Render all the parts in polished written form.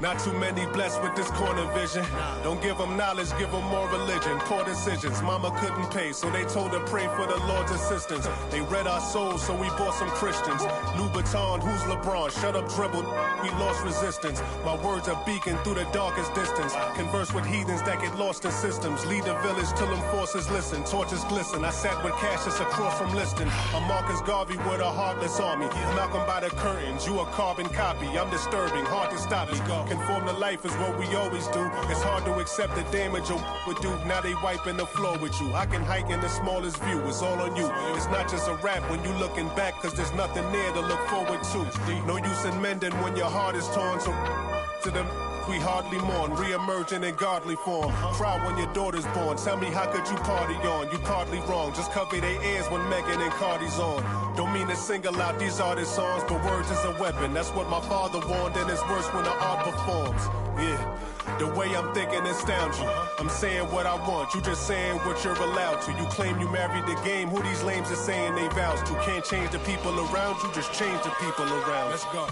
Not too many blessed with this corner vision. Don't give them knowledge, give them more religion. Poor decisions, mama couldn't pay, so they told her pray for the Lord's assistance. They read our souls, so we bought some Christians. Louboutin, who's LeBron? Shut up, dribble. We lost resistance. My words are beacon through the darkest distance. Converse with heathens that get lost in systems. Lead the village till them forces listen. Torches glisten. I sat with Cassius across from Liston. I'm Marcus Garvey with a heartless army. Malcolm by the curtains. You a carbon copy. I'm disturbing. Hard to stop me. Conform to life is what we always do. It's hard to accept the damage you would do. Now they wiping the floor with you. I can hike in the smallest view. It's all on you. It's not just a rap when you looking back, cause there's nothing there to look forward to. No use in mending when your heart is torn. So to them we hardly mourn, re-emerging in godly form. Cry when your daughter's born. Tell me, how could you party on? You partly wrong. Just cover their ears when Megan and Cardi's on. Don't mean to single out these artist songs, but words is a weapon. That's what my father warned, and it's worse when the art performs. Yeah, the way I'm thinking astounds you. I'm saying what I want, you just saying what you're allowed to. You claim you married the game, who these lames are saying they vows to. Can't change the people around you, just change the people around. Let's go.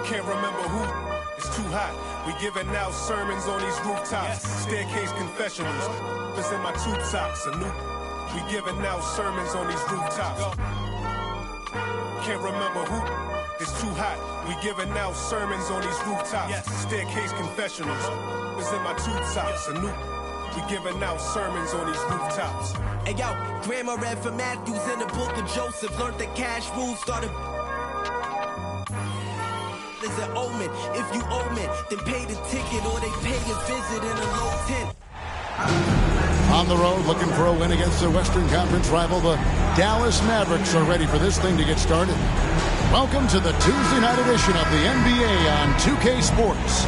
Can't remember who. It's too hot. We giving out sermons on these rooftops. Staircase confessionals. It's in my tube socks. We giving out sermons on these rooftops. Can't remember who. It's too hot. We giving out sermons on these rooftops. Staircase confessionals. It's in my tube socks. We giving out sermons on these rooftops. Hey yo, Grandma read from Matthews in the book of Joseph. Learned the cash rules, started is an omen. If you owe me, then pay the ticket or they pay a visit in a low tent. On the road, looking for a win against their Western Conference rival, the Dallas Mavericks are ready for this thing to get started. Welcome to the Tuesday night edition of the NBA on 2K Sports.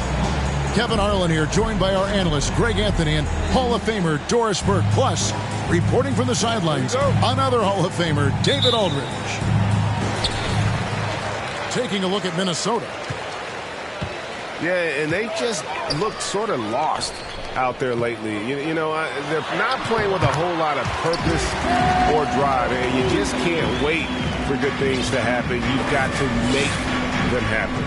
Kevin Harlan here, joined by our analyst Greg Anthony and Hall of Famer Doris Burke. Plus, reporting from the sidelines, another Hall of Famer, David Aldridge. Taking a look at Minnesota. Yeah, and they just look sort of lost out there lately. You know, they're not playing with a whole lot of purpose or drive. And you just can't wait for good things to happen. You've got to make them happen.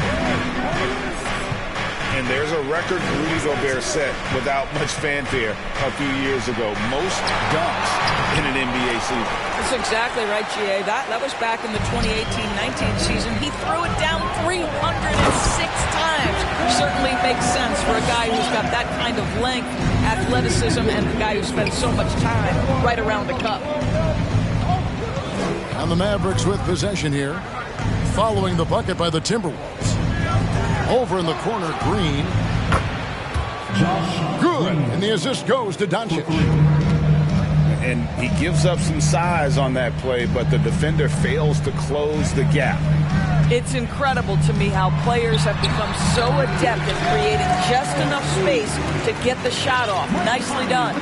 And there's a record Rudy Gobert set without much fanfare a few years ago. Most dunks in an NBA season. That's exactly right, G.A. That was back in the 2018-19 season. He threw it down 306 times. Certainly makes sense for a guy who's got that kind of length, athleticism, and the guy who spends so much time right around the cup. And the Mavericks with possession here, following the bucket by the Timberwolves. Over in the corner, Green. Good, and the assist goes to Doncic. And he gives up some size on that play, but the defender fails to close the gap. It's incredible to me how players have become so adept at creating just enough space to get the shot off. Nicely done.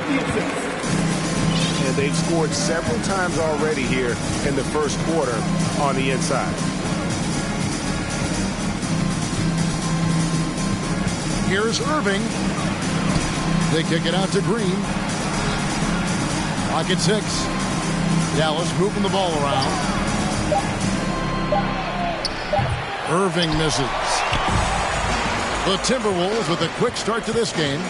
And they've scored several times already here in the first quarter on the inside. Here's Irving. They kick it out to Green. Pocket 6. Dallas moving the ball around. Irving misses. The Timberwolves with a quick start to this game.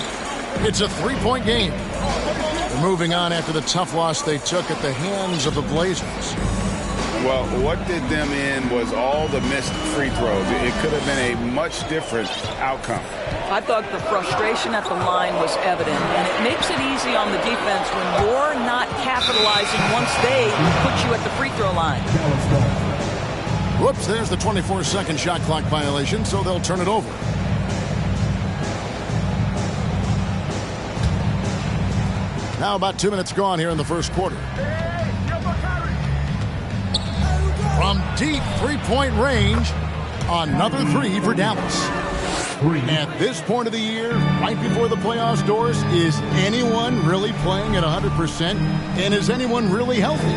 It's a 3-point game. They're moving on after the tough loss they took at the hands of the Blazers. Well, what did them in was all the missed free throws. It could have been a much different outcome. I thought the frustration at the line was evident, and it makes it easy on the defense when you're not capitalizing once they put you at the free throw line. Whoops, there's the 24-second shot clock violation, so they'll turn it over. Now about 2 minutes gone here in the first quarter. From deep three-point range, another three for Dallas. At this point of the year, right before the playoffs doors, is anyone really playing at 100%? And is anyone really healthy?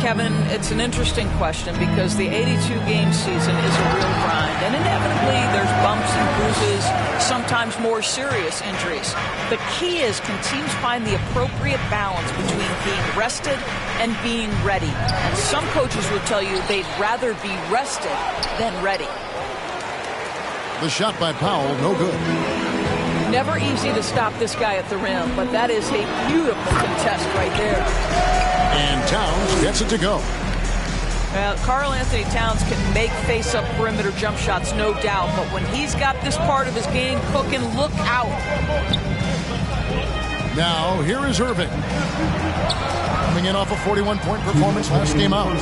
Kevin, it's an interesting question because the 82-game season is a real grind. And inevitably, there's bumps and bruises, sometimes more serious injuries. The key is, can teams find the appropriate balance between being rested and being ready? And some coaches will tell you they'd rather be rested than ready. The shot by Powell, no good. Never easy to stop this guy at the rim, but that is a beautiful contest right there. And Towns gets it to go. Well, Karl Anthony Towns can make face-up perimeter jump shots, no doubt, but when he's got this part of his game cooking, look out. Now, here is Irving. Coming in off a 41-point performance last game out.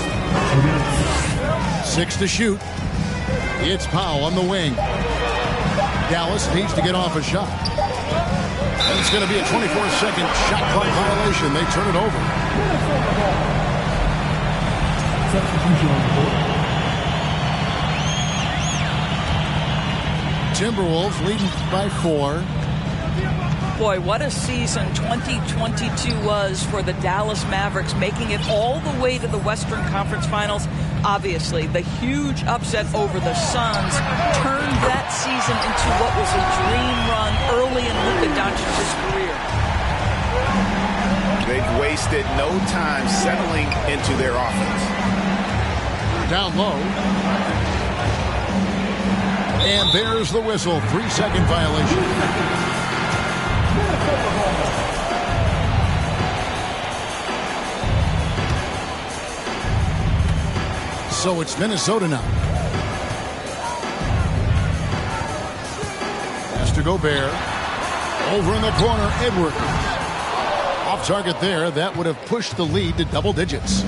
6 to shoot. It's Powell on the wing. Dallas needs to get off a shot. And it's going to be a 24-second shot clock violation. They turn it over. Timberwolves leading by 4. Boy, what a season 2022 was for the Dallas Mavericks, making it all the way to the Western Conference Finals. Obviously, the huge upset over the Suns turned that season into what was a dream run early in Luka Doncic's career. They've wasted no time settling into their offense. Down low. And there's the whistle. 3-second violation. So it's Minnesota now. Has to Gobert. Over in the corner, Edwards. Off target there. That would have pushed the lead to double digits.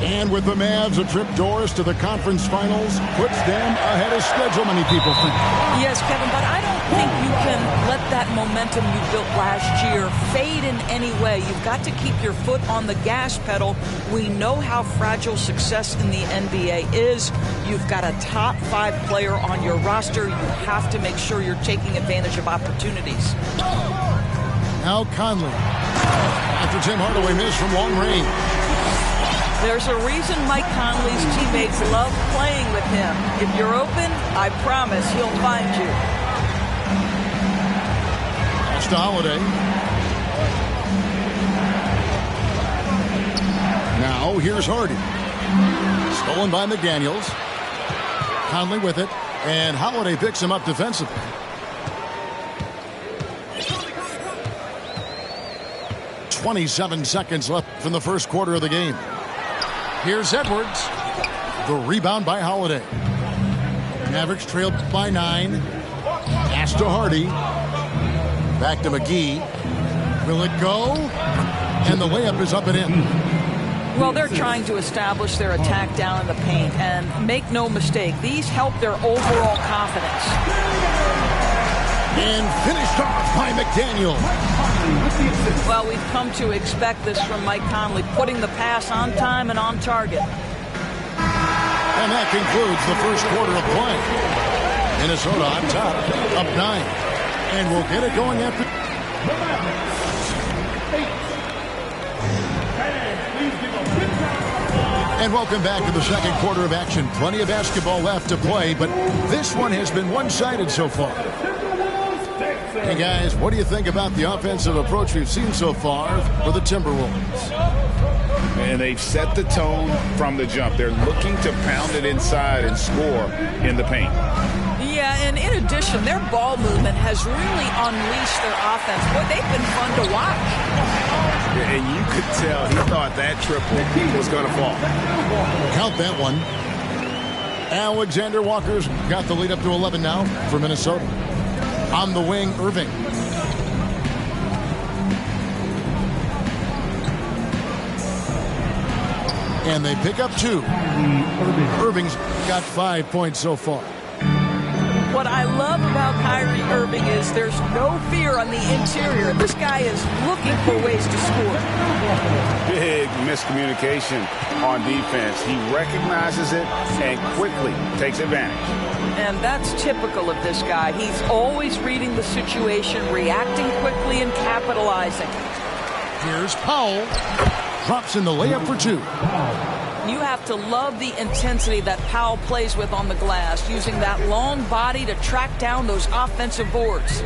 And with the Mavs, a trip doors to the conference finals puts them ahead of schedule, many people think. Yes, Kevin, but I don't think you can let that momentum you built last year fade in any way. You've got to keep your foot on the gas pedal. We know how fragile success in the NBA is. You've got a top 5 player on your roster. You have to make sure you're taking advantage of opportunities. Now Conley. After Tim Hardaway missed from long range. There's a reason Mike Conley's teammates love playing with him. If you're open, I promise he'll find you. Pass to Holiday. Now here's Hardy. Stolen by McDaniels. Conley with it. And Holiday picks him up defensively. "27 seconds left from the first quarter of the game. Here's Edwards. The rebound by Holiday. Mavericks trailed by 9. Pass to Hardy. Back to McGee. Will it go? And the layup is up and in. Well, they're trying to establish their attack down in the paint. And make no mistake, these help their overall confidence. And finished off by McDaniel. Well, we've come to expect this from Mike Conley, putting the pass on time and on target. And that concludes the first quarter of play. Minnesota on top, up 9. And we'll get it going after. And welcome back to the second quarter of action. Plenty of basketball left to play, but this one has been one-sided so far. Hey guys, what do you think about the offensive approach we've seen so far for the Timberwolves? And they've set the tone from the jump. They're looking to pound it inside and score in the paint. Yeah, and in addition, their ball movement has really unleashed their offense. Boy, they've been fun to watch. And you could tell he thought that triple was going to fall. Count that one. Alexander Walker's got the lead up to 11 now for Minnesota. On the wing, Irving. And they pick up 2. Irving's got 5 points so far. What I love about Kyrie Irving is there's no fear on the interior. This guy is looking for ways to score. Big miscommunication on defense. He recognizes it and quickly takes advantage. And that's typical of this guy. He's always reading the situation, reacting quickly, and capitalizing. Here's Powell. Drops in the layup for 2. You have to love the intensity that Powell plays with on the glass, using that long body to track down those offensive boards.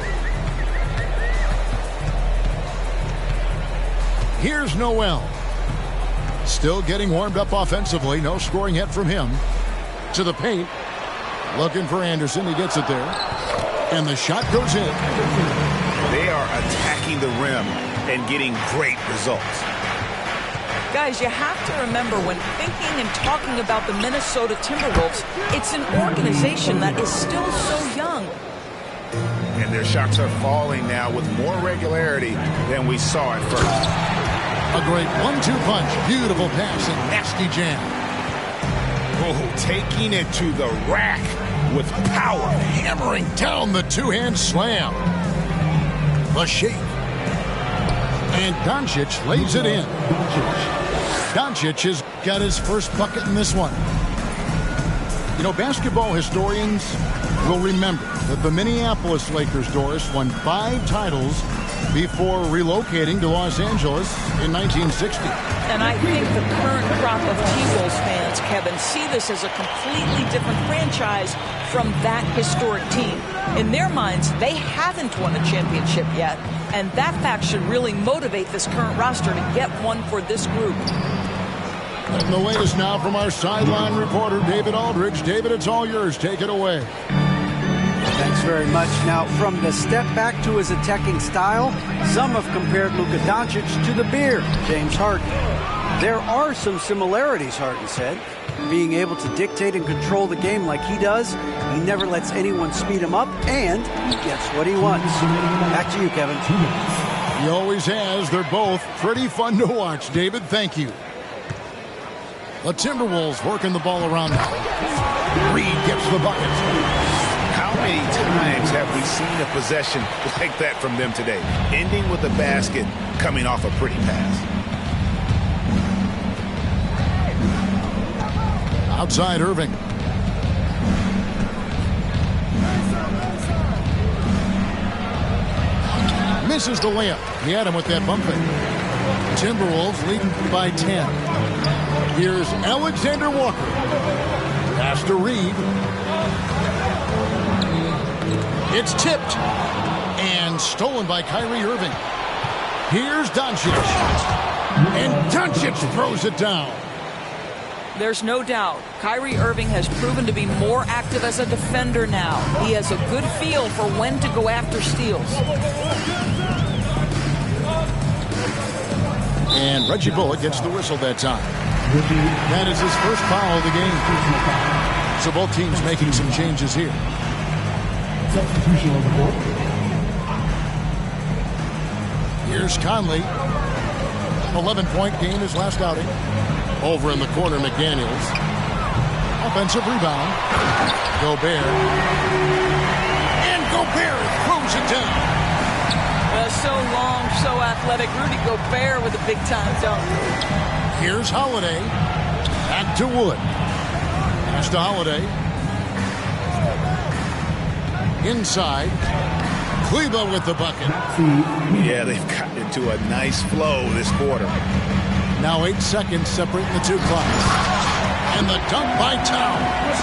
Here's Noel. Still getting warmed up offensively. No scoring yet from him. To the paint. Looking for Anderson. He gets it there. And the shot goes in. They are attacking the rim and getting great results. Guys, you have to remember when thinking and talking about the Minnesota Timberwolves, it's an organization that is still so young. And their shots are falling now with more regularity than we saw at first. A great 1-2 punch. Beautiful pass and nasty jam. Oh, taking it to the rack with power. Hammering down the two-hand slam. The shake. And Doncic lays it in. Doncic has got his first bucket in this one. You know, basketball historians will remember that the Minneapolis Lakers, Doris, won 5 titles before relocating to Los Angeles in 1960. And I think the current crop of T-Wolves fans, Kevin, see this as a completely different franchise from that historic team. In their minds, they haven't won a championship yet, and that fact should really motivate this current roster to get one for this group. And the latest now from our sideline reporter, David Aldridge. David, it's all yours. Take it away. Thanks very much. Now, from the step back to his attacking style, some have compared Luka Doncic to the Beard, James Harden. There are some similarities, Harden said. Being able to dictate and control the game like he does, he never lets anyone speed him up, and he gets what he wants. Back to you, Kevin. He always has. They're both pretty fun to watch. David, thank you. The Timberwolves working the ball around now. Reed gets the bucket. How many times have we seen a possession like that from them today? Ending with a basket, coming off a pretty pass. Outside Irving. Misses the layup. He had him with that bump fake. Timberwolves leading by 10. Here's Alexander Walker. Pass to Reed. It's tipped and stolen by Kyrie Irving. Here's Doncic. And Doncic throws it down. There's no doubt Kyrie Irving has proven to be more active as a defender now. He has a good feel for when to go after steals. And Reggie Bullock gets the whistle that time. That is his first foul of the game. So both teams making some changes here. Substitution on the court. Here's Conley. 11-point game his last outing. Over in the corner, McDaniels. Offensive rebound. Gobert. And Gobert throws it down. So long, so athletic. Rudy Gobert with a big-time dunk. Here's Holiday. Back to Wood. Pass to Holiday. Inside. Kleber with the bucket. Yeah, they've gotten into a nice flow this quarter. Now 8 seconds separating the two clocks. And the dunk by Towns.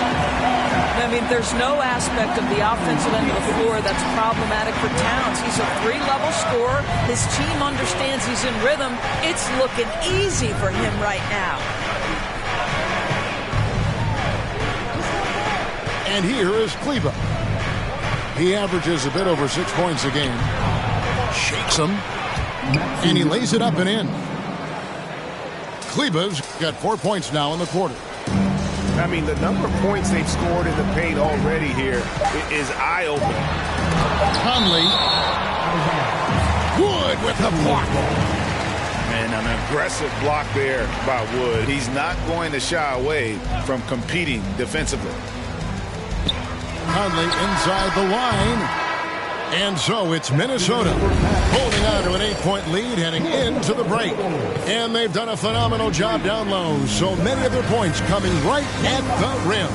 I mean, there's no aspect of the offensive end of the floor that's problematic for Towns. He's a 3-level scorer. His team understands he's in rhythm. It's looking easy for him right now. And here is Kleber. He averages a bit over 6 points a game. Shakes him. And he lays it up and in. Kleber's got 4 points now in the quarter. I mean, the number of points they've scored in the paint already here is eye-opening. Conley. Wood with the block. And an aggressive block there by Wood. He's not going to shy away from competing defensively. Conley inside the line. And so it's Minnesota holding on to an 8-point lead heading into the break. And they've done a phenomenal job down low. So many of their points coming right at the rim.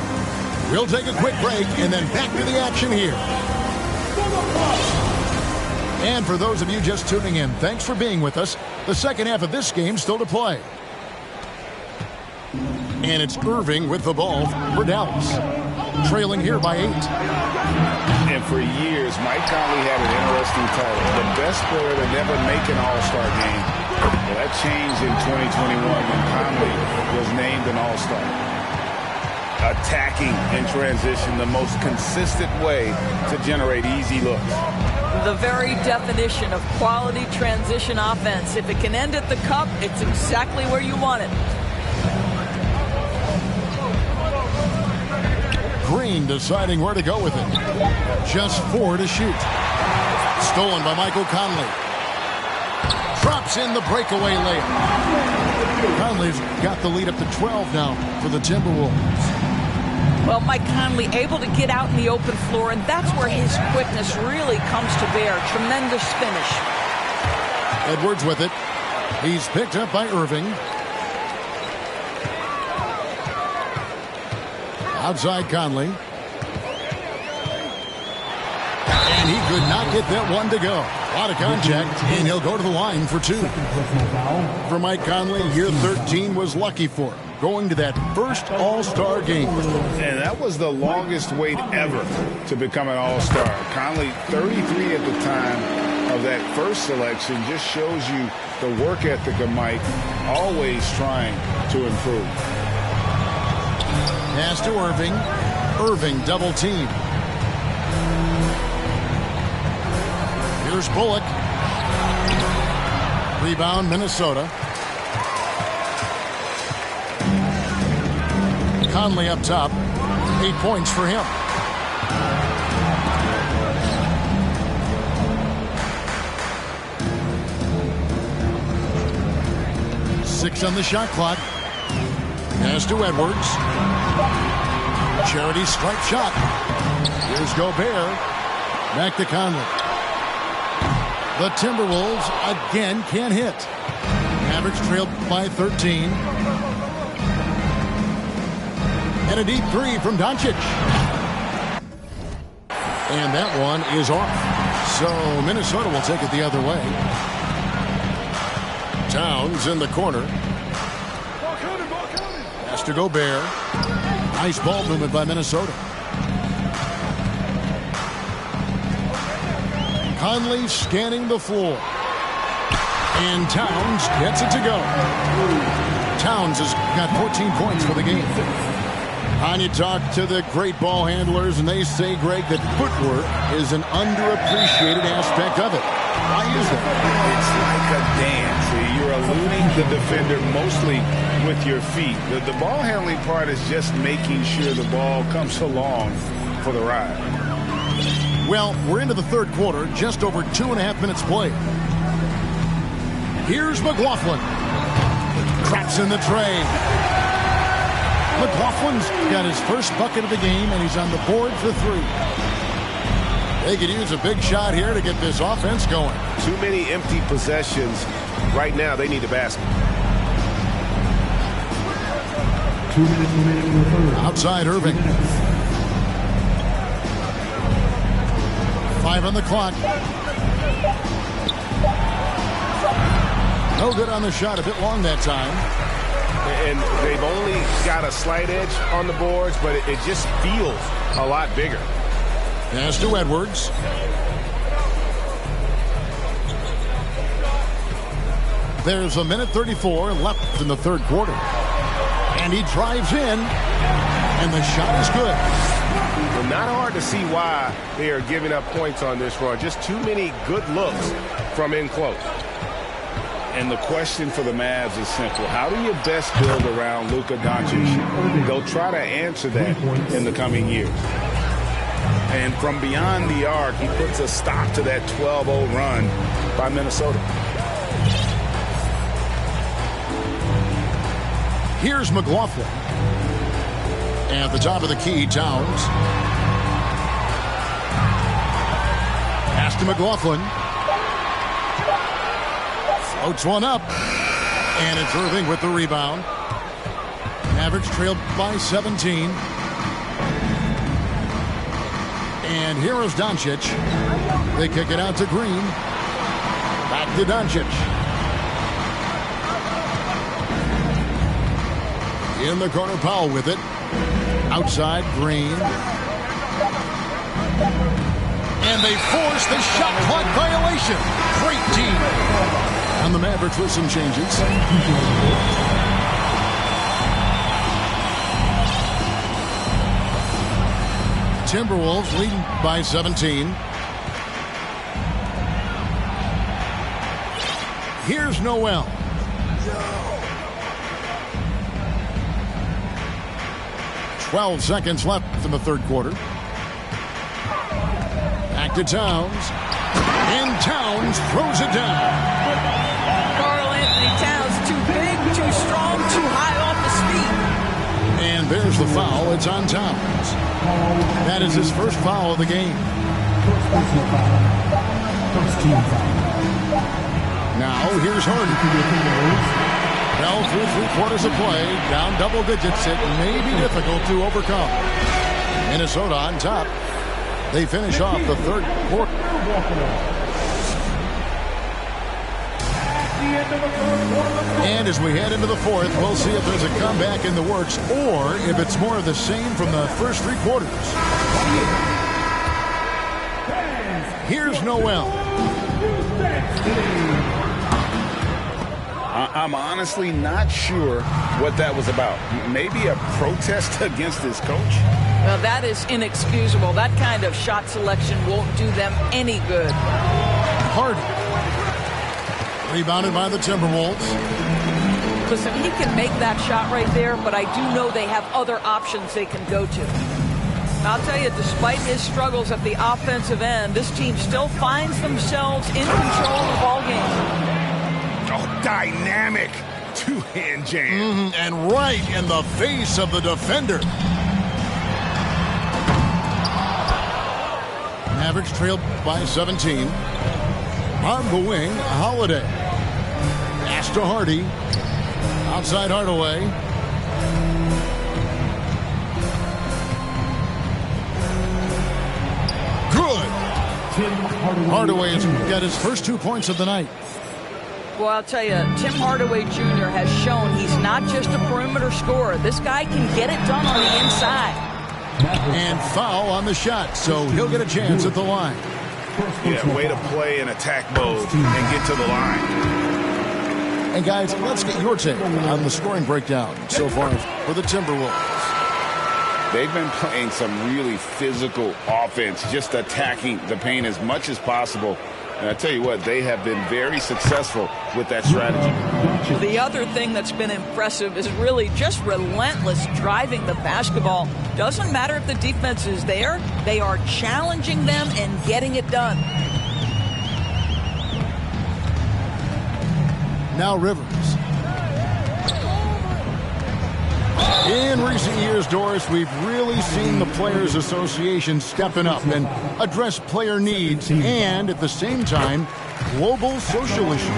We'll take a quick break and then back to the action here. And for those of you just tuning in, thanks for being with us. The second half of this game still to play. And it's Irving with the ball for Dallas. Trailing here by 8. And for years, Mike Conley had an interesting title. The best player to never make an All-Star game. Well, that changed in 2021 when Conley was named an All-Star. attacking in transition, the most consistent way to generate easy looks. The very definition of quality transition offense. If it can end at the cup, it's exactly where you want it. Green deciding where to go with it. Just 4 to shoot. Stolen by Michael Conley. Drops in the breakaway layup. Conley's got the lead up to 12 now for the Timberwolves. Well, Mike Conley able to get out in the open floor, and that's where his quickness really comes to bear. Tremendous finish. Edwards with it. He's picked up by Irving. Outside Conley. And he could not get that one to go. A lot of contact, and he'll go to the line for 2. For Mike Conley, year 13 was lucky for him, going to that first All-Star game. And that was the longest wait ever to become an All-Star. Conley, 33 at the time of that first selection, just shows you the work ethic of Mike, always trying to improve. Pass to Irving. Irving double team. Here's Bullock. Rebound Minnesota. Conley up top. 8 points for him. Six on the shot clock. Pass to Edwards. Charity stripe shot. Here's Gobert. Back to Conley. The Timberwolves again can't hit. Mavericks trailed by 13. And a deep 3 from Doncic. And that one is off. So Minnesota will take it the other way. Towns in the corner. Pass to Gobert. Nice ball movement by Minnesota. Conley scanning the floor. And Towns gets it to go. Towns has got 14 points for the game. And you talk to the great ball handlers, and they say, Greg, that footwork is an underappreciated aspect of it. Why is that? It's like a dance. You're eluding the defender mostly with your feet. The ball handling part is just making sure the ball comes along for the ride. Well, we're into the third quarter, just over 2.5 minutes played. Here's McLaughlin. Traps in the tray. McLaughlin's got his first bucket of the game, and he's on the board for 3. They could use a big shot here to get this offense going. Too many empty possessions. Right now, they need a basket. 2 minutes remaining in the third. Outside Irving. 5 on the clock. No good on the shot. A bit long that time. And they've only got a slight edge on the boards, but it just feels a lot bigger. Pass to Edwards. There's a minute 34 left in the third quarter. And he drives in, and the shot is good. Well, not hard to see why they are giving up points on this run. Just too many good looks from in close. And the question for the Mavs is simple. How do you best build around Luka Doncic? They'll try to answer that in the coming years. And from beyond the arc, he puts a stop to that 12-0 run by Minnesota. Here's McLaughlin. At the top of the key, Towns. Pass to McLaughlin. Floats one up. And it's Irving with the rebound. Mavericks trailed by 17. And here is Doncic. They kick it out to Green. Back to Doncic. In the corner, Powell with it. Outside, Green. And they force the shot clock violation. Great team. And the Mavericks with some changes. Timberwolves leading by 17. Here's Noel. No. 12 seconds left in the third quarter. Back to Towns. And Towns throws it down. Karl-Anthony Towns, too big, too strong, too high off his feet. And there's the foul. It's on Towns. That is his first foul of the game. Now here's Harden. Fell through 3/4 of play. Down double digits. It may be difficult to overcome. Minnesota on top. They finish off the third quarter. And as we head into the fourth, we'll see if there's a comeback in the works or if it's more of the same from the first 3 quarters. Here's Noel. I'm honestly not sure what that was about. Maybe a protest against his coach? Well, that is inexcusable. That kind of shot selection won't do them any good. Harden. Rebounded by the Timberwolves. Listen, he can make that shot right there, but I do know they have other options they can go to. I'll tell you, despite his struggles at the offensive end, this team still finds themselves in control of the ball game. Oh, dynamic two-hand jam. And right in the face of the defender. Mavericks trailed by 17. On the wing, Holiday. Pass to Hardy. Outside Hardaway. Good. Hardaway's got his first 2 points of the night. Well, I'll tell you, Tim Hardaway Jr. has shown he's not just a perimeter scorer. This guy can get it done on the inside. And foul on the shot, so he'll get a chance at the line. Yeah, way to play in attack mode and get to the line. And guys, let's get your take on the scoring breakdown so far for the Timberwolves. They've been playing some really physical offense, just attacking the paint as much as possible. And I tell you what, they have been very successful with that strategy. The other thing that's been impressive is really just relentless driving the basketball. Doesn't matter if the defense is there, they are challenging them and getting it done. Now Rivers. In recent years, Doris, we've really seen the Players Association stepping up and address player needs and, at the same time, global social issues.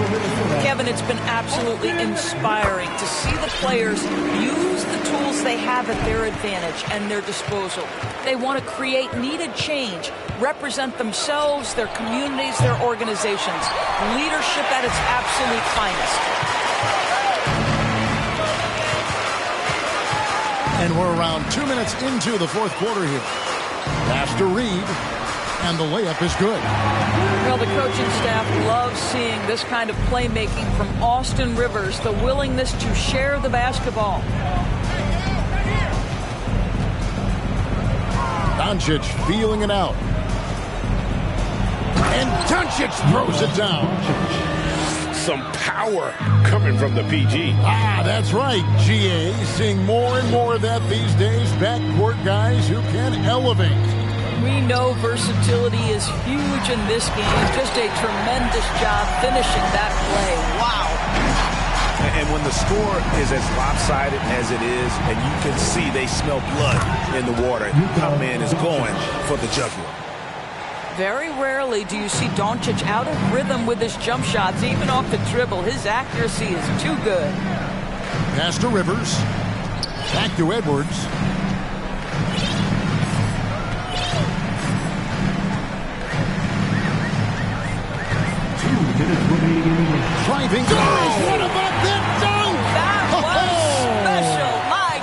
Kevin, it's been absolutely inspiring to see the players use the tools they have at their advantage and their disposal. They want to create needed change, represent themselves, their communities, their organizations. Leadership at its absolute finest. And we're around 2 minutes into the fourth quarter here. Pass to Reed, and the layup is good. Well, the coaching staff loves seeing this kind of playmaking from Austin Rivers, the willingness to share the basketball. Doncic feeling it out. And Doncic throws it down. Some power coming from the PG. Ah, that's right, GA. Seeing more and more of that these days. Backcourt guys who can elevate. We know versatility is huge in this game. Just a tremendous job finishing that play. Wow. And when the score is as lopsided as it is, and you can see they smell blood in the water, our man is going for the jugular. Very rarely do you see Doncic out of rhythm with his jump shots, even off the dribble. His accuracy is too good. Pass to Rivers. Back to Edwards. Driving. Oh, what about that dunk? That was special. My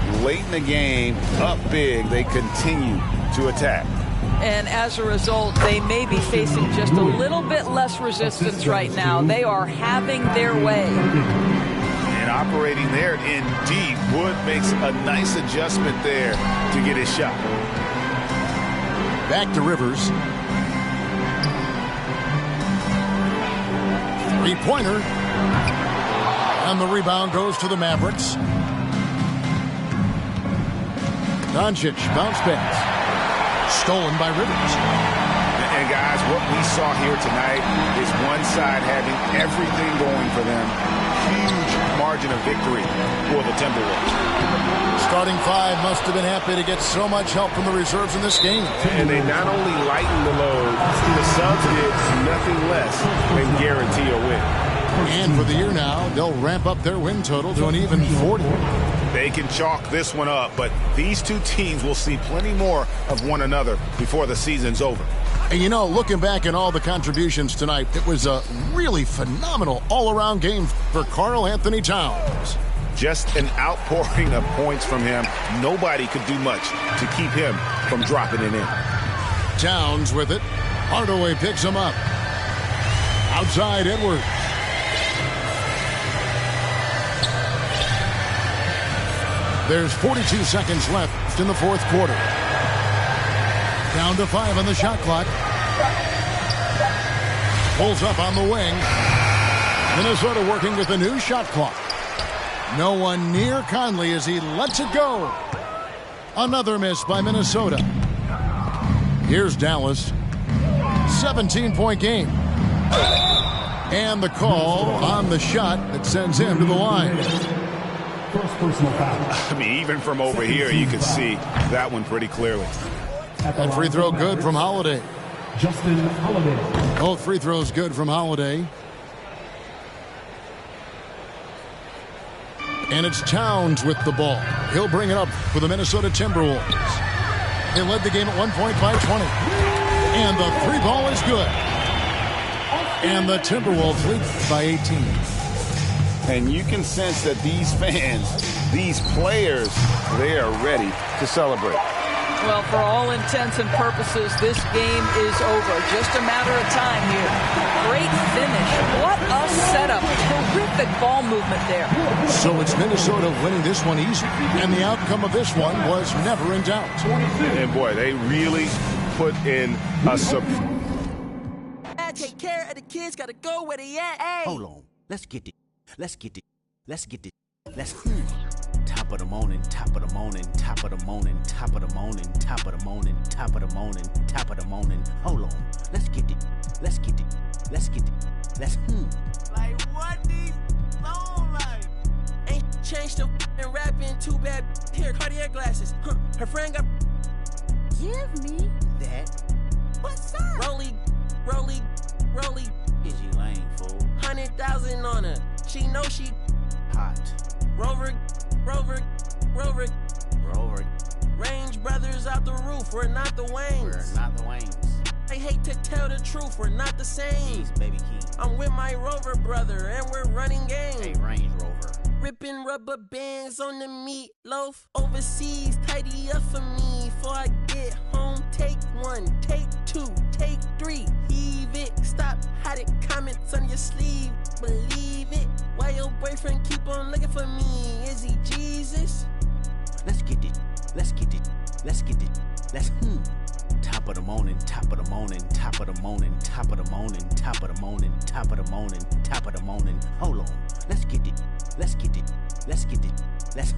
goodness. Late in the game, up big, they continue to attack. And as a result, they may be facing just a little bit less resistance right now. They are having their way. And operating there in deep, Wood makes a nice adjustment there to get his shot. Back to Rivers. Three-pointer. And the rebound goes to the Mavericks. Doncic, bounce pass. Stolen by Rivers. And guys, what we saw here tonight is one side having everything going for them. Huge margin of victory for the Timberwolves. Starting five must have been happy to get so much help from the reserves in this game. And they not only lightened the load, the subs did nothing less than guarantee a win. And for the year now, they'll ramp up their win total to an even 40. They can chalk this one up, but these two teams will see plenty more of one another before the season's over. And you know, looking back at all the contributions tonight, it was a really phenomenal all-around game for Karl Anthony Towns. Just an outpouring of points from him. Nobody could do much to keep him from dropping it in. Towns with it. Hardaway picks him up. Outside Edwards. There's 42 seconds left in the fourth quarter. Down to 5 on the shot clock. Pulls up on the wing. Minnesota working with a new shot clock. No one near Conley as he lets it go. Another miss by Minnesota. Here's Dallas. 17-point game. And the call on the shot that sends him to the line. First personal foul. I mean, even from over here, you can see that one pretty clearly. And free throw good from Holiday. Justin Holiday. Both free throws good from Holiday. And it's Towns with the ball. He'll bring it up for the Minnesota Timberwolves. They led the game at one point by 20. And the three ball is good. And the Timberwolves lead by 18. And you can sense that these fans, these players, they are ready to celebrate. Well, for all intents and purposes, this game is over. Just a matter of time here. Great finish. What a setup. Terrific ball movement there. So it's Minnesota winning this one easy. And the outcome of this one was never in doubt. And boy, they really put in a I take care of the kids, gotta go where they at. Hey. Hold on. Let's get it. Let's get it. Let's get it. Let's top of the morning, top of the morning, top of the morning, top of the morning, top of the morning, top of the morning, top of the morning. Hold on. Let's get it. Let's get it. Let's get it. Let's Like what these sound like? Ain't changed the and rapping too bad. Here, Cartier glasses. Her friend got. give me that. What's up? Rolly. Is you lame, fool? 100,000 on her. She know she Hot. Rover. Range brothers out the roof. We're not the Waynes. We're not the Waynes. I hate to tell the truth. We're not the same. He's Baby King. I'm with my Rover brother and we're running game. Hey, Range Rover. Ripping rubber bands on the meatloaf. Overseas, tidy up for me. Before I get home, take 1, take 2, take 3. Heave it, stop hiding comments on your sleeve. Believe it. Why your boyfriend keep on looking for me? Is he Jesus? Let's get it. Let's get it. Let's get it. Let's Top of the morning, top of the morning, top of the morning, top of the morning, top of the morning, top of the morning, top of the morning. Hold on. Let's get it. Let's get it. Let's get it. Let's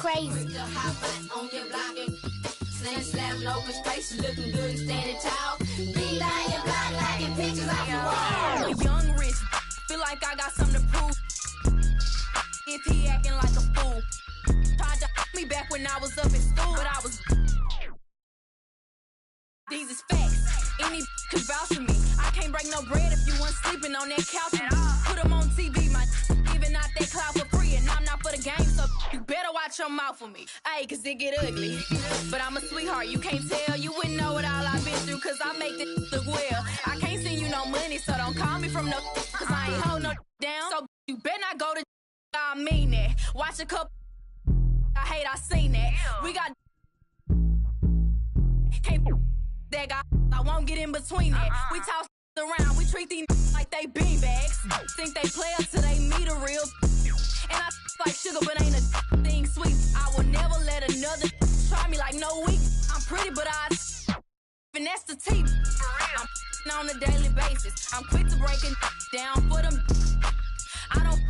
crazy. Slam, slam, open space, looking good and standing tall. Be down your block like in pictures off the wall. Young rich, feel like I got something to prove. If he acting like a fool, tried to me back when I was up in school, but I was. These is facts. Any could vouch for me. I can't break no bread if you weren't sleeping on that couch. Put them on TV, my giving out that cloud for free, and I'm not for the game, so you better watch your mouth for me. Ayy, cause it get ugly. But I'm a sweetheart, you can't tell. You wouldn't know what all I've been through, cause I make this look well. I can't send you no money, so don't call me from no, cause I ain't hold no down. So you better not go to I mean that. Watch a couple I hate, I seen that. We got can't that guy, I won't get in between that. We toss around, we treat these like they beanbags. Think they play up till they meet a real. And I like sugar, but ain't a thing sweet. I will never let another try me like no weak. I'm pretty, but I finesse the teeth. I'm on a daily basis. I'm quick to break it down for them. I don't.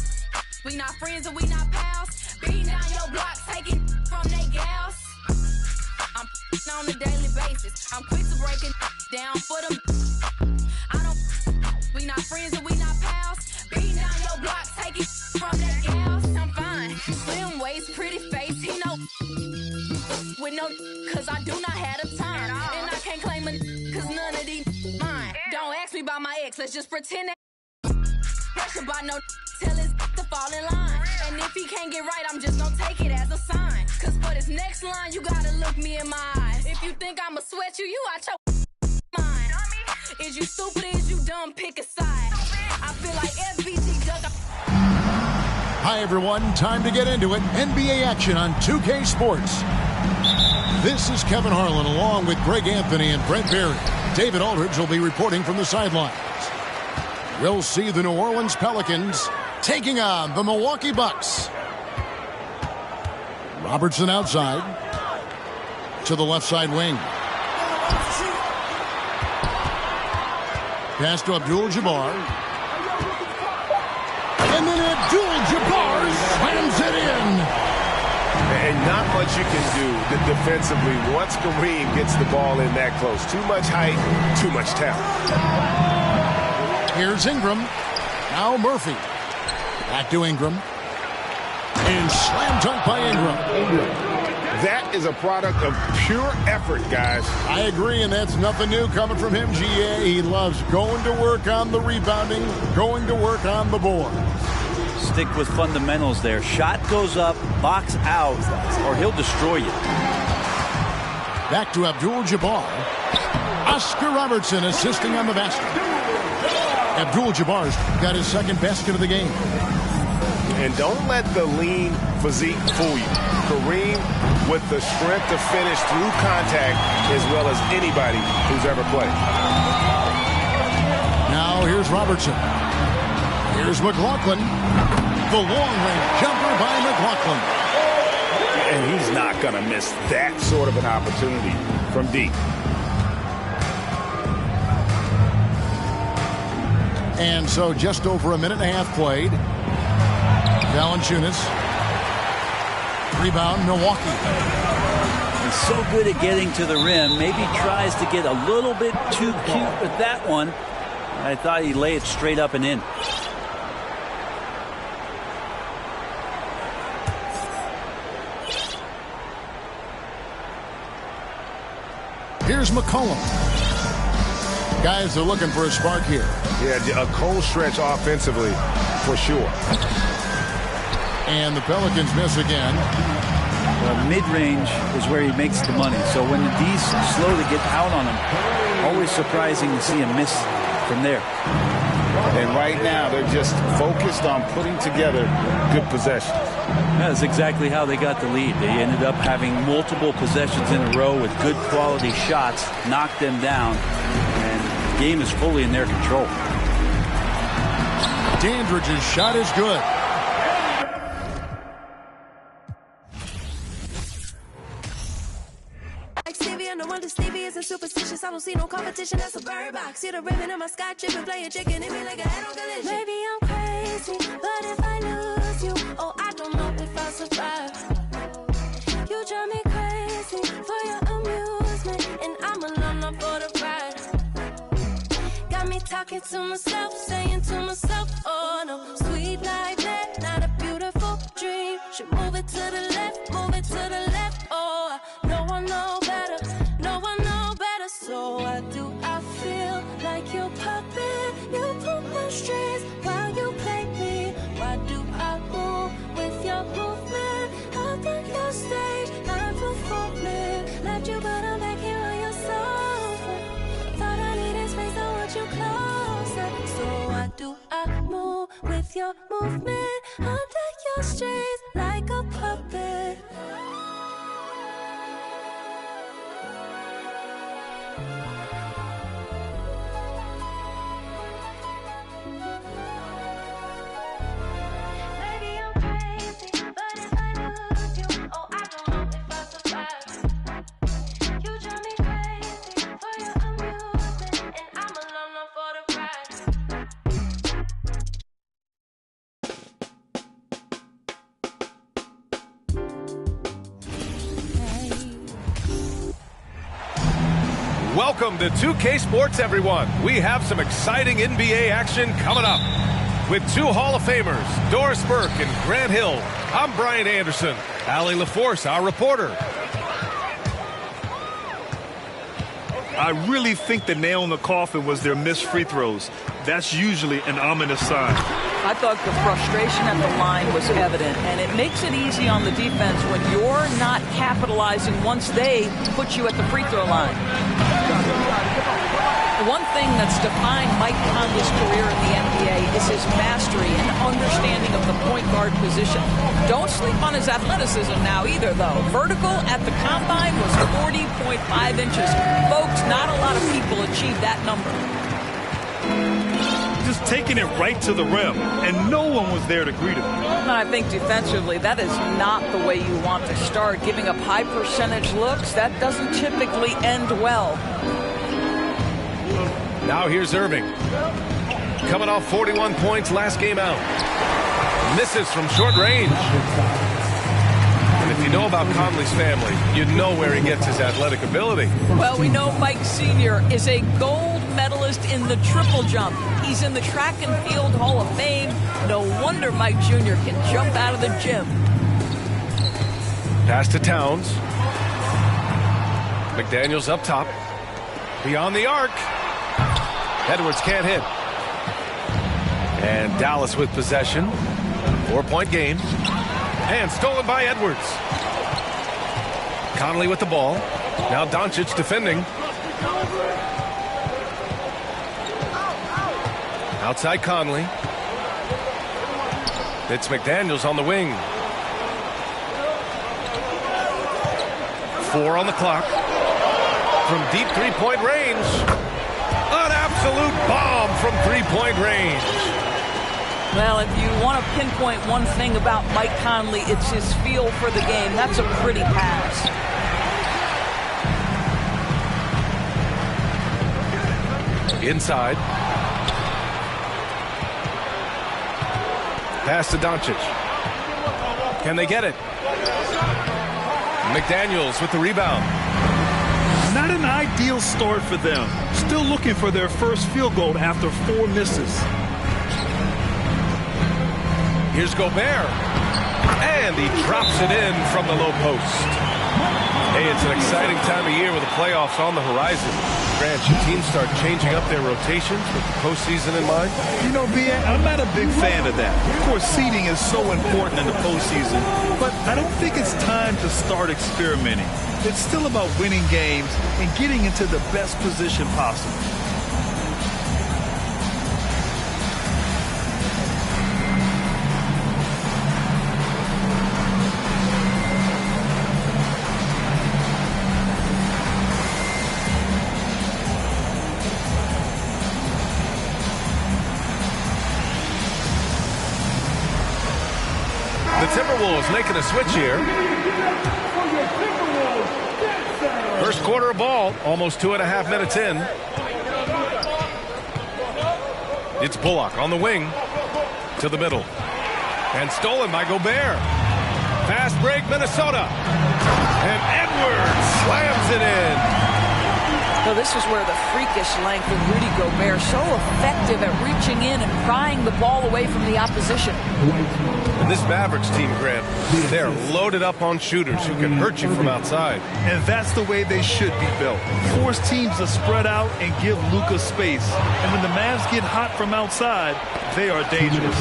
We not friends and we not pals. Beating down your block, taking from they gals. I'm on a daily basis. I'm quick to break it down for them. I don't. We not friends and we not pals. Beating down your block, taking from they gals. I'm fine. Slim waist, pretty face. He know with no, cause I do not have the time. And I can't claim a cause none of these mine. Don't ask me about my ex. Let's just pretend that pressure by no. Tell his to fall in line. And if he can't get right, I'm just gonna take it as a sign. Cause for this next line, you gotta look me in my eyes. If you think I'ma sweat you, you out your mind. Is you stupid, is you dumb, pick a side. I feel like FBG dug up. Hi everyone, time to get into it. NBA action on 2K Sports. This is Kevin Harlan along with Greg Anthony and Brent Berry. David Aldridge will be reporting from the sidelines. We'll see the New Orleans Pelicans taking on the Milwaukee Bucks. Robertson outside to the left side wing. Pass to Abdul-Jabbar. And then Abdul-Jabbar slams it in. And not much you can do defensively once Kareem gets the ball in that close. Too much height, too much talent. Here's Ingram. Now Murphy. Back to Ingram. And slam dunk by Ingram. That is a product of pure effort, guys. I agree, and that's nothing new coming from him, GA. He loves going to work on the rebounding, going to work on the board. Stick with fundamentals there. Shot goes up, box out, or he'll destroy you. Back to Abdul-Jabbar. Oscar Robertson assisting on the basket. Abdul-Jabbar's got his second basket of the game. And don't let the lean physique fool you. Kareem with the strength to finish through contact as well as anybody who's ever played. Now here's Robertson. Here's McLaughlin. The long-range jumper by McLaughlin. And he's not going to miss that sort of an opportunity from deep. And so just over a minute and a half played. Valanciunas. Rebound, Milwaukee. He's so good at getting to the rim. Maybe tries to get a little bit too cute with that one. I thought he'd lay it straight up and in. Here's McCollum. Guys are looking for a spark here. Yeah, a cold stretch offensively for sure. And the Pelicans miss again. Well, mid-range is where he makes the money. So when the D's slow to get out on him, always surprising to see him miss from there. And right now, they're just focused on putting together good possessions. That's exactly how they got the lead. They ended up having multiple possessions in a row with good quality shots, knocked them down, and the game is fully in their control. Dandridge's shot is good. Superstitious, I don't see no competition. That's a bird box. See the ribbon in my sky tripping, playing chicken, hit me like a head on collision. Maybe I'm crazy, but if I lose you, oh, I don't know if I'll survive. to myself, saying to myself, oh no, sweet like that, not a beautiful dream. Should move it to the left, move it to the left. Oh, no one know better, no one know better. So why do I feel like your puppet? You pull my strings while you play me. Why do I move with your movement? Out on your stage, I'm performing. Left you, but I'm back here on your sofa. Thought I needed space, I want you closer. So why do I move with your movement? Under your strings like a puppet. Welcome to 2K Sports, everyone. We have some exciting NBA action coming up. With two Hall of Famers, Doris Burke and Grant Hill, I'm Brian Anderson. Allie LaForce, our reporter. I really think the nail in the coffin was their missed free throws. That's usually an ominous sign. I thought the frustration at the line was evident, and it makes it easy on the defense when you're not capitalizing once they put you at the free throw line. One thing that's defined Mike Conley's career in the NBA is his mastery and understanding of the point guard position. Don't sleep on his athleticism now either, though. Vertical at the combine was 40.5 inches. Folks, not a lot of people achieve that number. Just taking it right to the rim, and no one was there to greet him. I think defensively, that is not the way you want to start. Giving up high percentage looks, that doesn't typically end well. Now here's Irving. Coming off 41 points last game out. Misses from short range. And if you know about Conley's family, you know where he gets his athletic ability. Well, we know Mike Sr. is a gold medalist in the triple jump. He's in the track and field Hall of Fame. No wonder Mike Jr. can jump out of the gym. Pass to Towns. McDaniels up top. Beyond the arc. Edwards can't hit. And Dallas with possession. 4-point game. And stolen by Edwards. Conley with the ball. Now Doncic defending. Outside Conley. It's McDaniels on the wing. 4 on the clock. From deep three-point range. An absolute bomb from three-point range. Well, if you want to pinpoint one thing about Mike Conley, it's his feel for the game. That's a pretty pass. Inside. Pass to Doncic. Can they get it? McDaniels with the rebound. Not an ideal start for them. Still looking for their first field goal after 4 misses. Here's Gobert. And he drops it in from the low post. Hey, it's an exciting time of year with the playoffs on the horizon. Grant, should teams start changing up their rotations with the postseason in mind? You know, B.A., I'm not a big fan of that. Of course, seeding is so important in the postseason, but I don't think it's time to start experimenting. It's still about winning games and getting into the best position possible. The Timberwolves making a switch here. First quarter of ball, almost 2.5 minutes in. It's Bullock on the wing to the middle. And stolen by Gobert. Fast break, Minnesota. And Edwards slams it in. So this is where the freakish length of Rudy Gobert, so effective at reaching in and prying the ball away from the opposition. And this Mavericks team, Grant, they're loaded up on shooters who can hurt you from outside. And that's the way they should be built. Force teams to spread out and give Luka space. And when the Mavs get hot from outside, they are dangerous.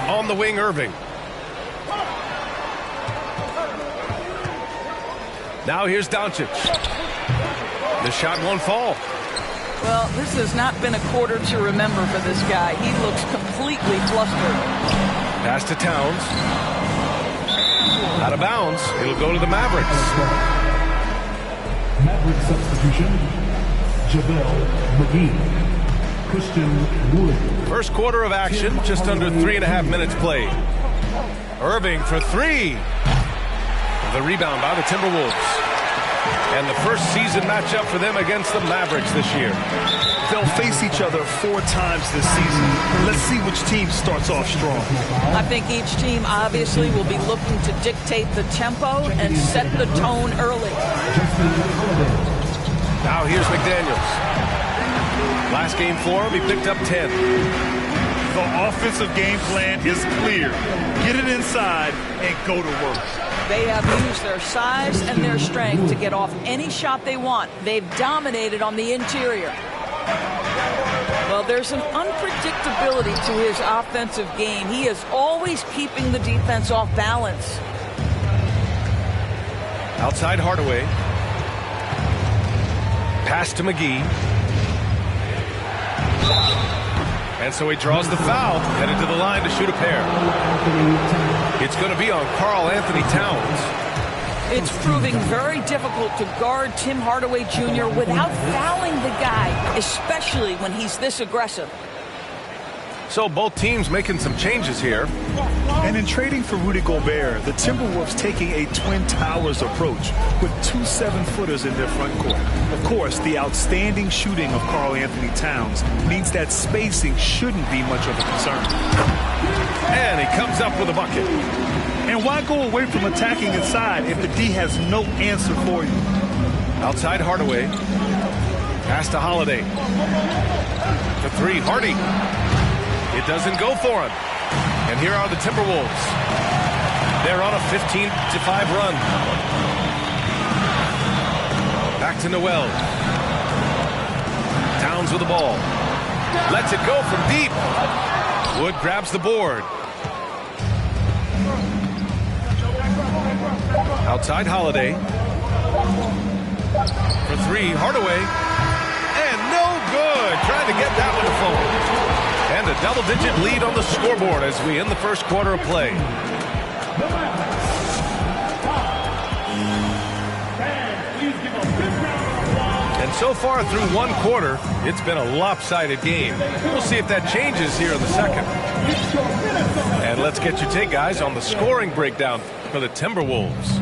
On the wing, Irving. Now here's Doncic. The shot won't fall. Well, this has not been a quarter to remember for this guy. He looks completely flustered. Pass to Towns. Out of bounds. It'll go to the Mavericks. Maverick substitution, JaVale McGee, Christian Wood. First quarter of action, just under 3.5 minutes played. Irving for three. The rebound by the Timberwolves. And the first season matchup for them against the Mavericks this year. They'll face each other 4 times this season. Let's see which team starts off strong. I think each team obviously will be looking to dictate the tempo and set the tone early. Now here's McDaniels. Last game for him, he picked up 10. The offensive game plan is clear. Get it inside and go to work. They have used their size and their strength to get off any shot they want. They've dominated on the interior. Well, there's an unpredictability to his offensive game. He is always keeping the defense off balance. Outside Hardaway. Pass to McGee. And so he draws the foul, headed to the line to shoot a pair. It's going to be on Karl Anthony Towns. It's proving very difficult to guard Tim Hardaway Jr. without fouling the guy, especially when he's this aggressive. So both teams making some changes here. And in trading for Rudy Gobert, the Timberwolves taking a Twin Towers approach with 2 7-footers in their front court. Of course, the outstanding shooting of Karl Anthony Towns means that spacing shouldn't be much of a concern. And he comes up with a bucket. And why go away from attacking inside if the D has no answer for you? Outside Hardaway. Pass to Holiday. To three, Hardy. It doesn't go for him. And here are the Timberwolves. They're on a 15-5 run. Back to Noel. Towns with the ball. Lets it go from deep. Wood grabs the board. Outside Holiday. For three, Hardaway. And no good. Trying to get that one to fall. And a double-digit lead on the scoreboard as we end the first quarter of play. And so far through one quarter, it's been a lopsided game. We'll see if that changes here in the second. And let's get your take, guys, on the scoring breakdown for the Timberwolves.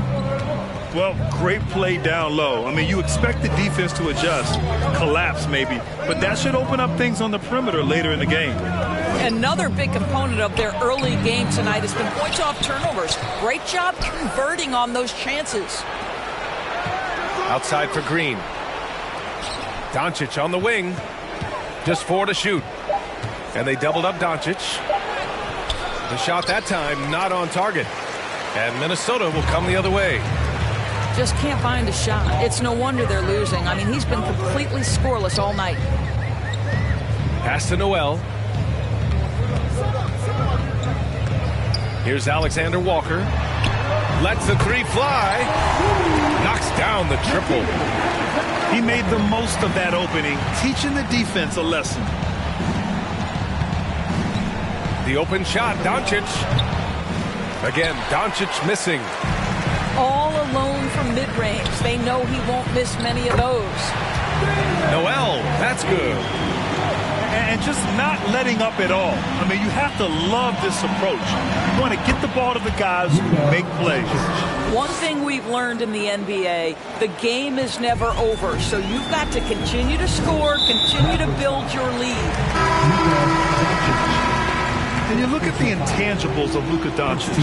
Well, great play down low. I mean, you expect the defense to adjust, collapse maybe, but that should open up things on the perimeter later in the game. Another big component of their early game tonight has been points off turnovers. Great job converting on those chances. Outside for Green. Doncic on the wing. Just 4 to shoot. And they doubled up Doncic. The shot that time not on target. And Minnesota will come the other way. Just can't find a shot. It's no wonder they're losing. I mean, he's been completely scoreless all night. Pass to Noel. Here's Alexander Walker. Lets the three fly. Knocks down the triple. He made the most of that opening, teaching the defense a lesson. The open shot, Doncic. Again, Doncic missing. All alone from mid-range. They know he won't miss many of those. Noel, that's good. And just not letting up at all. I mean, you have to love this approach. You want to get the ball to the guys who make plays. One thing we've learned in the NBA, the game is never over. So you've got to continue to score, continue to build your lead. And you look at the intangibles of Luka Doncic.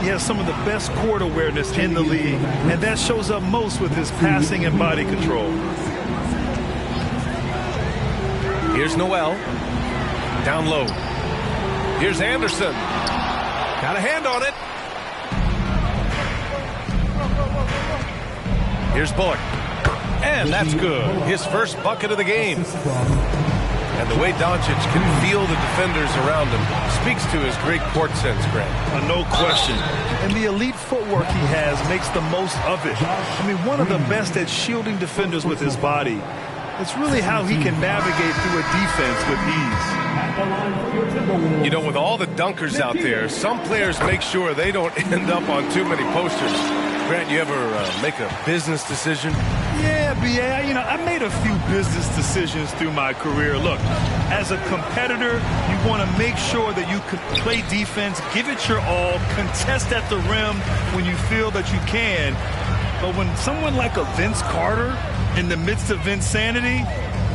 He has some of the best court awareness in the league, and that shows up most with his passing and body control. Here's Noel. Down low. Here's Anderson. Got a hand on it. Here's Bullock. And that's good. His first bucket of the game. And the way Doncic can feel the defenders around him speaks to his great court sense, Grant. No question. And the elite footwork he has makes the most of it. I mean, one of the best at shielding defenders with his body. It's really how he can navigate through a defense with ease. You know, with all the dunkers out there, some players make sure they don't end up on too many posters. Grant, you ever make a business decision? Yeah, B.A., I made a few business decisions through my career. Look, as a competitor, you want to make sure that you can play defense, give it your all, contest at the rim when you feel that you can. But when someone like a Vince Carter, in the midst of insanity,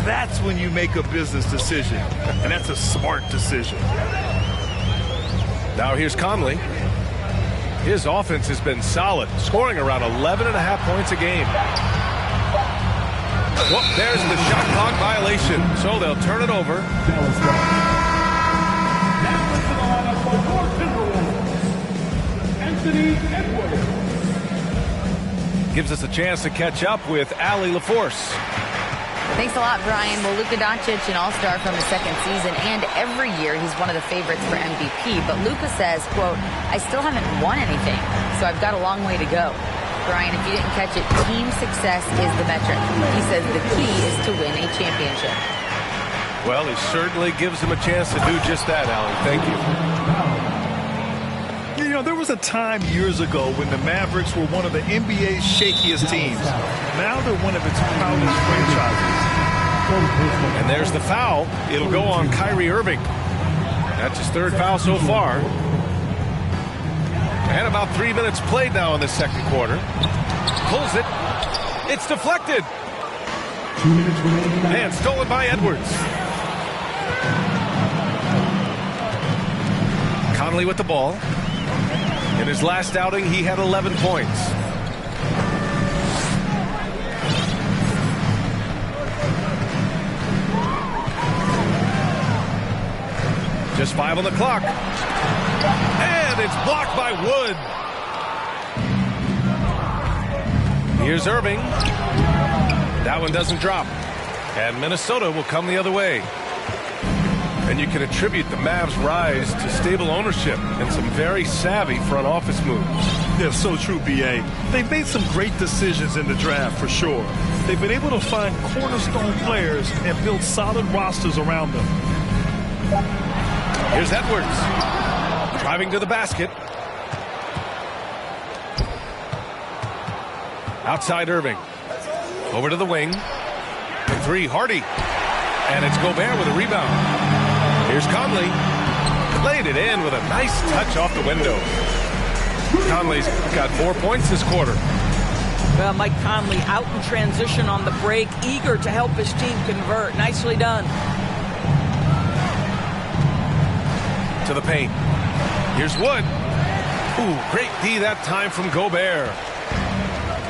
that's when you make a business decision. And that's a smart decision. Now here's Conley. His offense has been solid, scoring around 11.5 points a game. Well, there's the shot clock violation, so they'll turn it over. Anthony Edwards. Gives us a chance to catch up with Allie LaForce. Thanks a lot, Brian. Well, Luka Doncic, an all-star from his second season, and every year he's one of the favorites for MVP. But Luka says, quote, I still haven't won anything, so I've got a long way to go. Brian, if you didn't catch it, team success is the metric. He says the key is to win a championship. Well, he certainly gives him a chance to do just that, Allie. Thank you. There was a time years ago when the Mavericks were one of the NBA's shakiest teams. Now they're one of its proudest franchises. And there's the foul. It'll go on Kyrie Irving. That's his third foul so far. And about 3 minutes played now in the second quarter. Pulls it. It's deflected. 2 minutes remaining. And stolen by Edwards. Conley with the ball. In his last outing, he had 11 points. Just 5 on the clock. And it's blocked by Wood. Here's Irving. That one doesn't drop. And Minnesota will come the other way. And you can attribute the Mavs' rise to stable ownership and some very savvy front office moves. Yeah, so true, B.A. They've made some great decisions in the draft, for sure. They've been able to find cornerstone players and build solid rosters around them. Here's Edwards. Driving to the basket. Outside Irving. Over to the wing. And 3, Hardy. And it's Gobert with a rebound. Here's Conley. Played it in with a nice touch off the window. Conley's got 4 points this quarter. Well, Mike Conley out in transition on the break, eager to help his team convert. Nicely done. To the paint. Here's Wood. Ooh, great D that time from Gobert.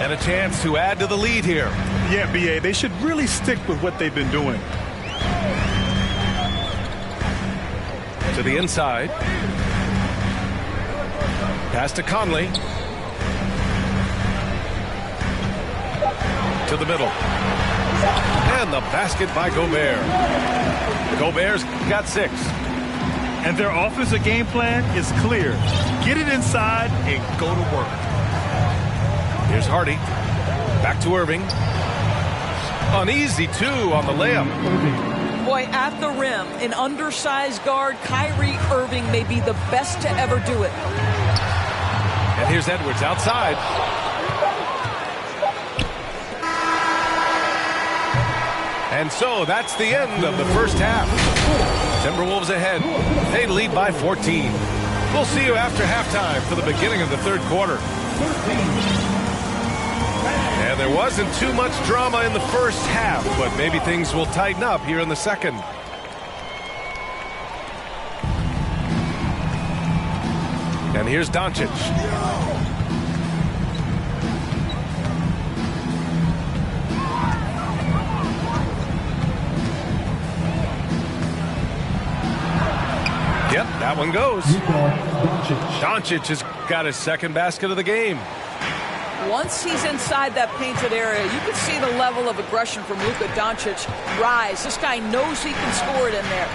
And a chance to add to the lead here. Yeah, B.A., they should really stick with what they've been doing. To the inside. Pass to Conley. To the middle. And the basket by Gobert. Gobert's got 6. And their offensive game plan is clear. Get it inside and go to work. Here's Hardy. Back to Irving. Uneasy, 2 on the layup. Boy, at the rim, an undersized guard, Kyrie Irving may be the best to ever do it. And here's Edwards outside. And so that's the end of the first half. Timberwolves ahead. They lead by 14. We'll see you after halftime for the beginning of the third quarter. And there wasn't too much drama in the first half, but maybe things will tighten up here in the second. And here's Doncic. Yep, that one goes. Doncic has got his second basket of the game. Once he's inside that painted area, you can see the level of aggression from Luka Doncic rise. This guy knows he can score it in there.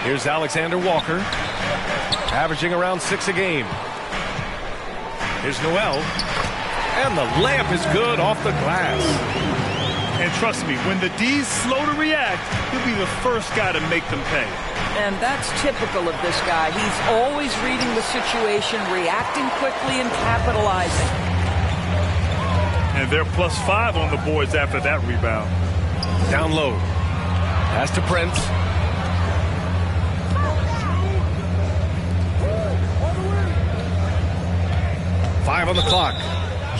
Here's Alexander Walker, averaging around 6 a game. Here's Noel, and the layup is good off the glass. And trust me, when the D's slow to react, he'll be the first guy to make them pay. And that's typical of this guy. He's always reading the situation, reacting quickly, and capitalizing. And they're +5 on the boards after that rebound. Down low. Pass to Prince. Five on the clock.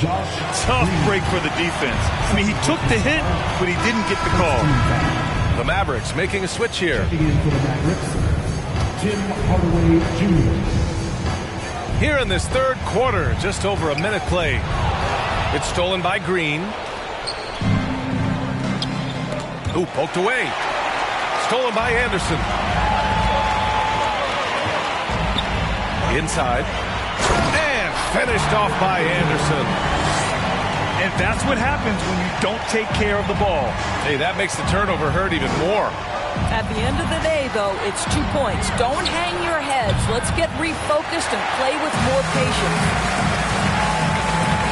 Tough break for the defense. I mean, he took the hit, but he didn't get the call. The Mavericks making a switch here. Tim Hardaway Jr. Here in this third quarter, just over a minute played. It's stolen by Green. Ooh, poked away. Stolen by Anderson. Inside. And finished off by Anderson. And that's what happens when you don't take care of the ball. Hey, that makes the turnover hurt even more. At the end of the day, though, it's 2 points. Don't hang your heads. Let's get refocused and play with more patience.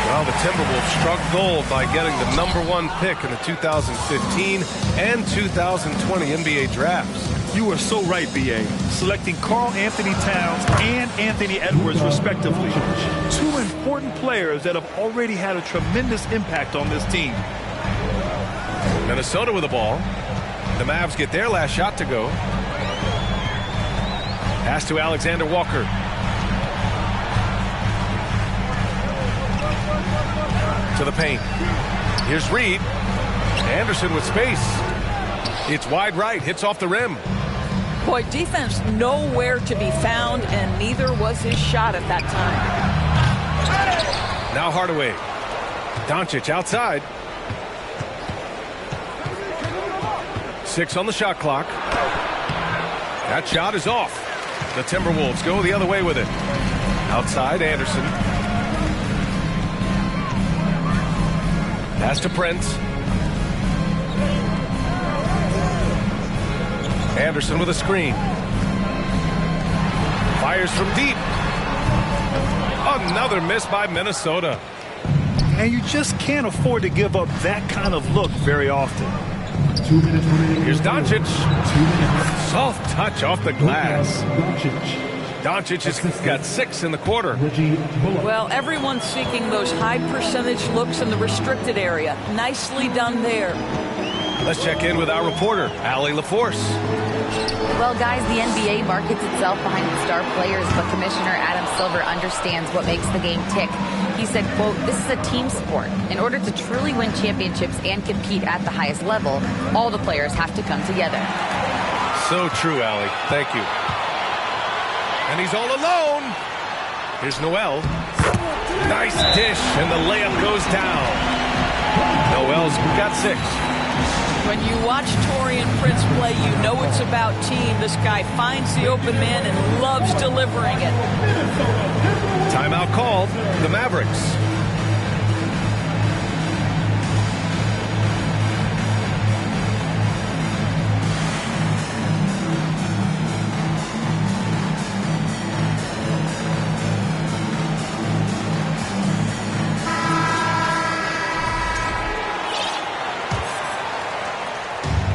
Well, the Timberwolves struck gold by getting the #1 pick in the 2015 and 2020 NBA drafts. You are so right, B.A. Selecting Karl Anthony Towns and Anthony Edwards, respectively. 2 important players that have already had a tremendous impact on this team. Minnesota with the ball. The Mavs get their last shot to go. Pass to Alexander Walker. To the paint. Here's Reed. Anderson with space. It's wide right. Hits off the rim. Boy, defense nowhere to be found, and neither was his shot at that time. Now Hardaway. Doncic outside. 6 on the shot clock. That shot is off. The Timberwolves go the other way with it. Outside, Anderson. Pass to Prince. Anderson with a screen. Fires from deep. Another miss by Minnesota. And you just can't afford to give up that kind of look very often. 2 minutes remaining. Here's Doncic. 2 minutes. Soft touch off the glass. Doncic has got 6 in the quarter. Well, everyone's seeking those high percentage looks in the restricted area. Nicely done there. Let's check in with our reporter, Allie LaForce. Well, guys, the NBA markets itself behind its star players, but Commissioner Adam Silver understands what makes the game tick. He said, quote, "This is a team sport. In order to truly win championships and compete at the highest level, all the players have to come together." So true, Allie. Thank you. And he's all alone. Here's Noel. Nice dish, and the layup goes down. Noel's got 6. When you watch Taurean Prince play, you know it's about team. This guy finds the open man and loves delivering it. Timeout called. The Mavericks.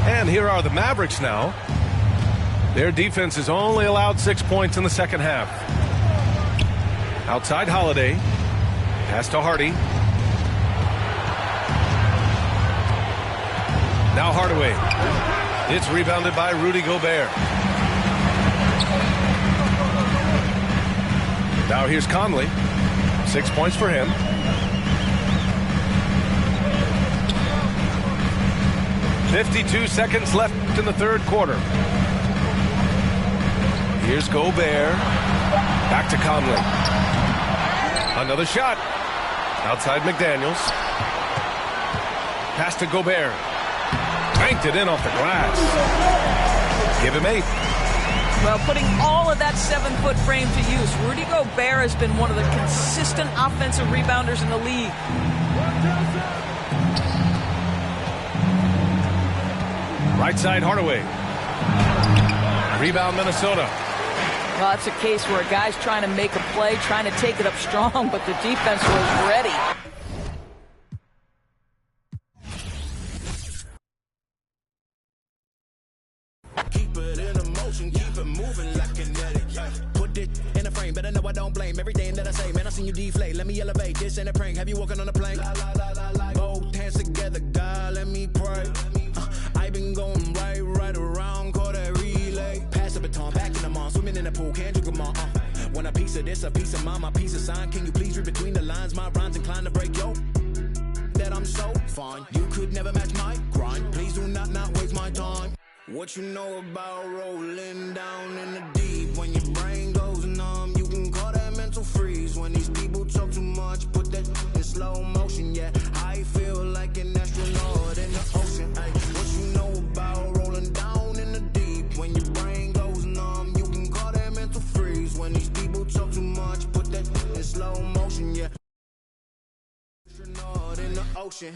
And here are the Mavericks now. Their defense has only allowed 6 points in the second half. Outside Holiday. Pass to Hardy. Now Hardaway. It's rebounded by Rudy Gobert. Now here's Conley. 6 points for him. .52 seconds left in the third quarter. Here's Gobert. Back to Conley. Another shot. Outside McDaniels. Pass to Gobert. Banked it in off the glass. Give him 8. Well, putting all of that 7-foot frame to use, Rudy Gobert has been one of the consistent offensive rebounders in the league. Right side, Hardaway. Rebound, Minnesota. Well, that's a case where a guy's trying to make a play, trying to take it up strong, but the defense was ready. Keep it in motion, keep it moving like kinetic. Put it in a frame, better know I don't blame everything that I say. Man, I seen you deflate, let me elevate. This ain't a prank, have you walking on a plane? Both hands together, God, let me pray. I been going right around, call that relay. Pass the baton, back in the mall, swimming in the pool, can't drink them all. Want a piece of this, a piece of mine, my piece of sign. Can you please read between the lines? My rhymes inclined to break yo. That I'm so fine. You could never match my grind. Please do not waste my time. What you know about rolling down in the deep? When your brain goes numb, you can call that mental freeze. When these people talk too much, put that in slow motion. Yeah, I feel like an astronaut in the ocean. Ay, what you know about rolling down in the deep? When your brain goes numb, you can call that mental freeze. When these people talk too much, put that in slow motion. Yeah, astronaut in the ocean.